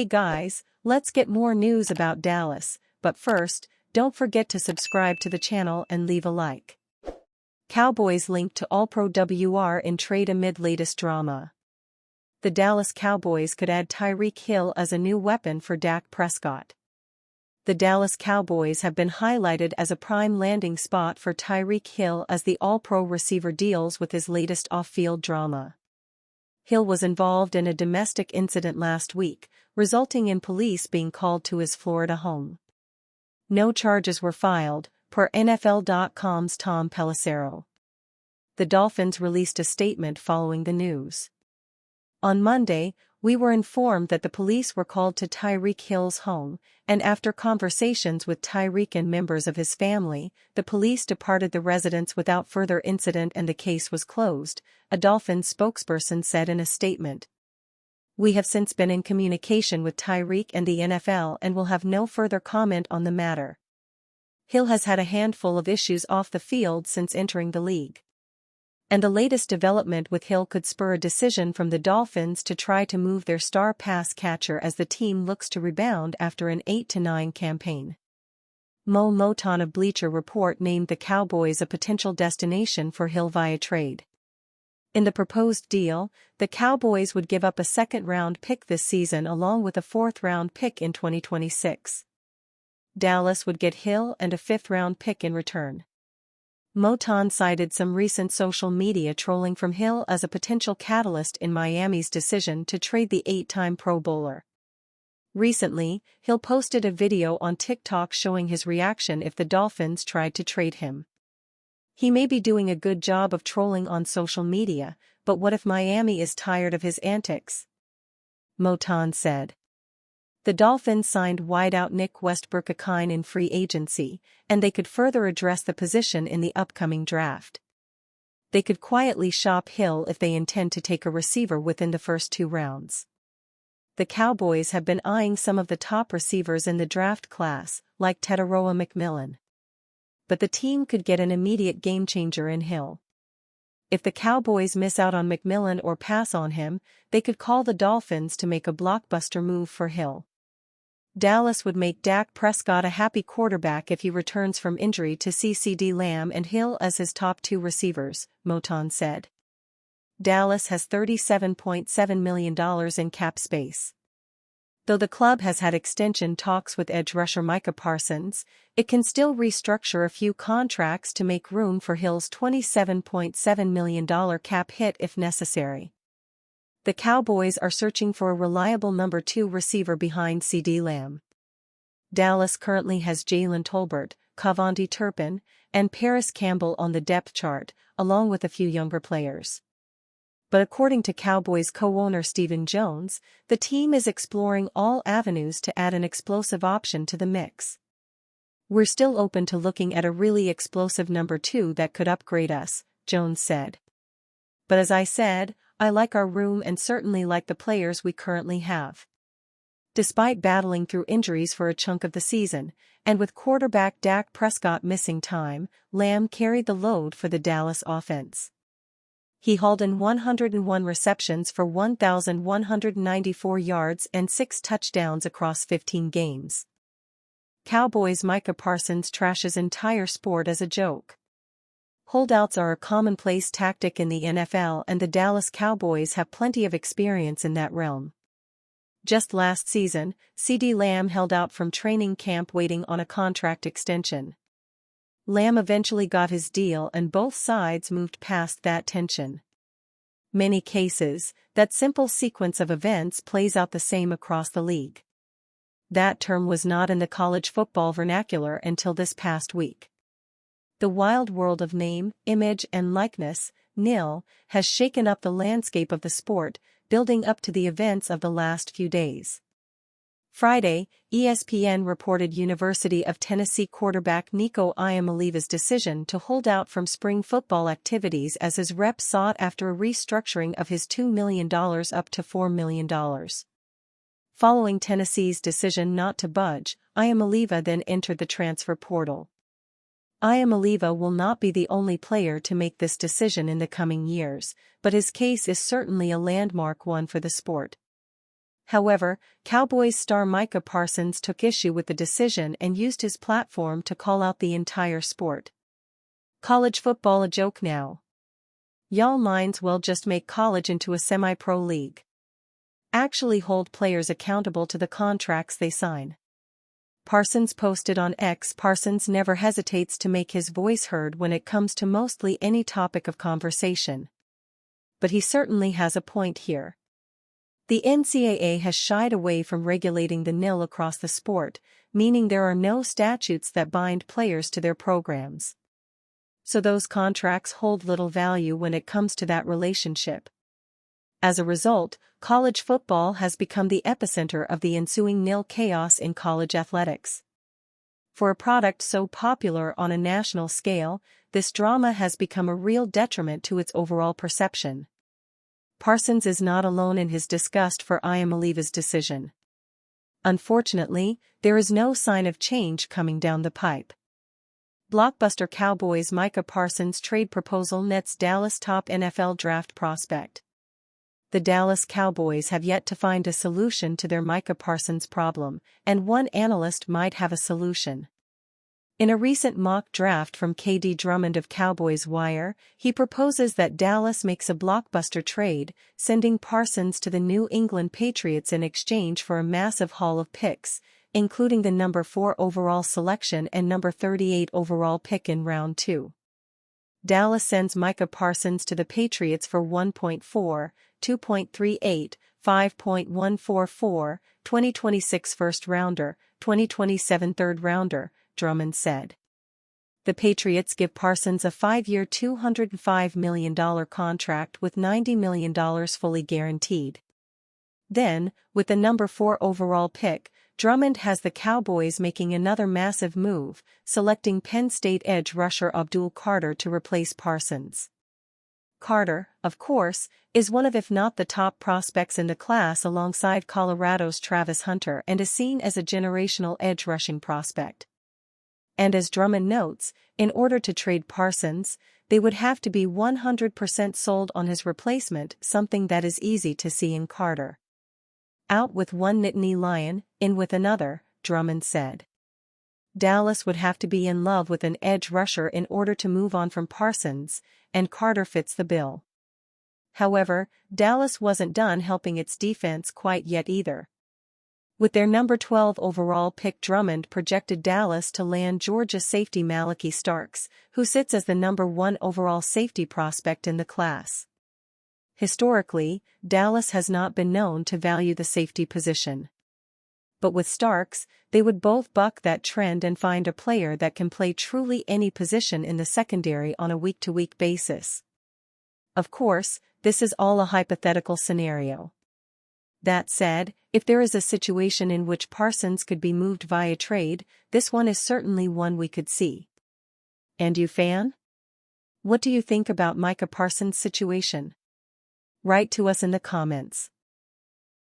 Hey guys, let's get more news about Dallas, but first, don't forget to subscribe to the channel and leave a like. Cowboys linked to All-Pro WR in trade amid latest drama. The Dallas Cowboys could add Tyreek Hill as a new weapon for Dak Prescott. The Dallas Cowboys have been highlighted as a prime landing spot for Tyreek Hill as the All-Pro receiver deals with his latest off-field drama. Hill was involved in a domestic incident last week, resulting in police being called to his Florida home. No charges were filed, per NFL.com's Tom Pelissero. The Dolphins released a statement following the news. On Monday, we were informed that the police were called to Tyreek Hill's home, and after conversations with Tyreek and members of his family, the police departed the residence without further incident and the case was closed, a Dolphins spokesperson said in a statement. We have since been in communication with Tyreek and the NFL and will have no further comment on the matter. Hill has had a handful of issues off the field since entering the league. And the latest development with Hill could spur a decision from the Dolphins to try to move their star pass catcher as the team looks to rebound after an 8-9 campaign. Mo Moton of Bleacher Report named the Cowboys a potential destination for Hill via trade. In the proposed deal, the Cowboys would give up a second-round pick this season along with a fourth-round pick in 2026. Dallas would get Hill and a fifth-round pick in return. Moton cited some recent social media trolling from Hill as a potential catalyst in Miami's decision to trade the 8-time Pro Bowler. Recently, Hill posted a video on TikTok showing his reaction if the Dolphins tried to trade him. He may be doing a good job of trolling on social media, but what if Miami is tired of his antics? Moton said. The Dolphins signed wideout Nick Westbrook-Akine in free agency, and they could further address the position in the upcoming draft. They could quietly shop Hill if they intend to take a receiver within the first 2 rounds. The Cowboys have been eyeing some of the top receivers in the draft class, like Teteroa McMillan. But the team could get an immediate game-changer in Hill. If the Cowboys miss out on McMillan or pass on him, they could call the Dolphins to make a blockbuster move for Hill. Dallas would make Dak Prescott a happy quarterback if he returns from injury to see CeeDee Lamb and Hill as his top 2 receivers, Moton said. Dallas has $37.7 million in cap space. Though the club has had extension talks with edge rusher Micah Parsons, it can still restructure a few contracts to make room for Hill's $27.7 million cap hit if necessary. The Cowboys are searching for a reliable number 2 receiver behind CeeDee Lamb. Dallas currently has Jalen Tolbert, Cavonte Turpin, and Paris Campbell on the depth chart, along with a few younger players. But according to Cowboys co-owner Stephen Jones, the team is exploring all avenues to add an explosive option to the mix. We're still open to looking at a really explosive number 2 that could upgrade us, Jones said. But as I said, I like our room and certainly like the players we currently have. Despite battling through injuries for a chunk of the season, and with quarterback Dak Prescott missing time, Lamb carried the load for the Dallas offense. He hauled in 101 receptions for 1,194 yards and 6 touchdowns across 15 games. Cowboys' Micah Parsons trashes entire sport as a joke. Holdouts are a commonplace tactic in the NFL and the Dallas Cowboys have plenty of experience in that realm. Just last season, CeeDee Lamb held out from training camp waiting on a contract extension. Lamb eventually got his deal and both sides moved past that tension. Many cases, that simple sequence of events plays out the same across the league. That term was not in the college football vernacular until this past week. The wild world of name, image and likeness, NIL, has shaken up the landscape of the sport, building up to the events of the last few days. Friday, ESPN reported University of Tennessee quarterback Nico Iamaleava's decision to hold out from spring football activities as his rep sought after a restructuring of his $2 million up to $4 million. Following Tennessee's decision not to budge, Iamaleava then entered the transfer portal. Iamaleava will not be the only player to make this decision in the coming years, but his case is certainly a landmark one for the sport. However, Cowboys star Micah Parsons took issue with the decision and used his platform to call out the entire sport. College football a joke now? Y'all minds well just make college into a semi-pro league. Actually hold players accountable to the contracts they sign. Parsons posted on X. Parsons never hesitates to make his voice heard when it comes to mostly any topic of conversation. But he certainly has a point here. The NCAA has shied away from regulating the NIL across the sport, meaning there are no statutes that bind players to their programs. So those contracts hold little value when it comes to that relationship. As a result, college football has become the epicenter of the ensuing NIL chaos in college athletics. For a product so popular on a national scale, this drama has become a real detriment to its overall perception. Parsons is not alone in his disgust for Iamaleva's decision. Unfortunately, there is no sign of change coming down the pipe. Blockbuster Cowboys Micah Parsons trade proposal nets Dallas top NFL draft prospect. The Dallas Cowboys have yet to find a solution to their Micah Parsons problem, and one analyst might have a solution. In a recent mock draft from KD Drummond of Cowboys Wire, he proposes that Dallas makes a blockbuster trade, sending Parsons to the New England Patriots in exchange for a massive haul of picks, including the number 4 overall selection and number 38 overall pick in round 2. Dallas sends Micah Parsons to the Patriots for 1.4, 2.38, 5.144, 2026 first-rounder, 2027 third-rounder, Drummond said. The Patriots give Parsons a 5-year $205 million contract with $90 million fully guaranteed. Then, with the number 4 overall pick, Drummond has the Cowboys making another massive move, selecting Penn State edge rusher Abdul Carter to replace Parsons. Carter, of course, is one of if not the top prospects in the class alongside Colorado's Travis Hunter and is seen as a generational edge rushing prospect. And as Drummond notes, in order to trade Parsons, they would have to be 100% sold on his replacement, something that is easy to see in Carter. Out with one Nittany Lion, in with another, Drummond said. Dallas would have to be in love with an edge rusher in order to move on from Parsons, and Carter fits the bill. However, Dallas wasn't done helping its defense quite yet either. With their number 12 overall pick, Drummond projected Dallas to land Georgia safety Malaki Starks, who sits as the number 1 overall safety prospect in the class. Historically, Dallas has not been known to value the safety position. But with Starks, they would both buck that trend and find a player that can play truly any position in the secondary on a week-to-week basis. Of course, this is all a hypothetical scenario. That said, if there is a situation in which Parsons could be moved via trade, this one is certainly one we could see. And you, fan? What do you think about Micah Parsons' situation? Write to us in the comments.